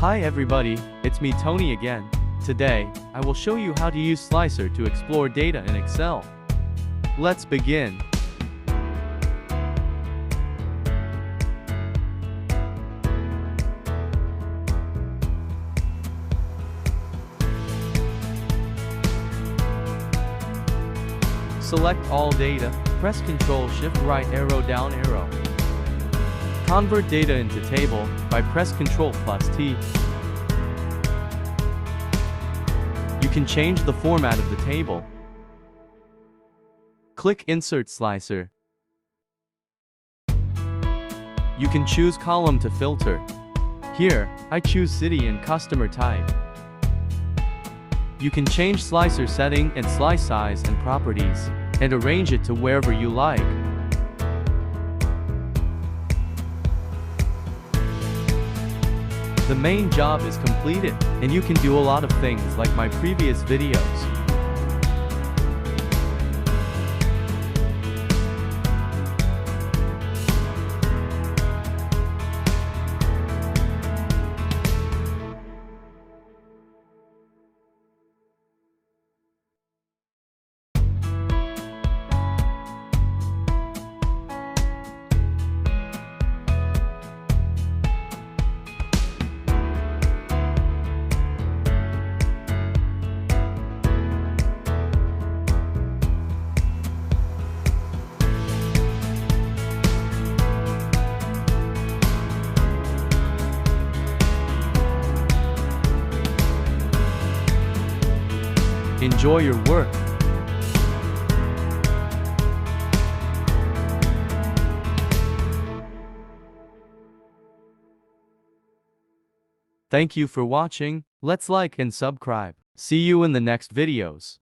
Hi everybody, it's me Tony again. Today, I will show you how to use Slicer to explore data in Excel. Let's begin. Select all data, press Ctrl Shift right arrow down arrow. Convert data into table by press Ctrl plus T. You can change the format of the table. Click Insert Slicer. You can choose column to filter. Here, I choose city and customer type. You can change slicer setting and slice size and properties, and arrange it to wherever you like. The main job is completed, and you can do a lot of things like my previous videos. Enjoy your work. Thank you for watching. Let's like and subscribe. See you in the next videos.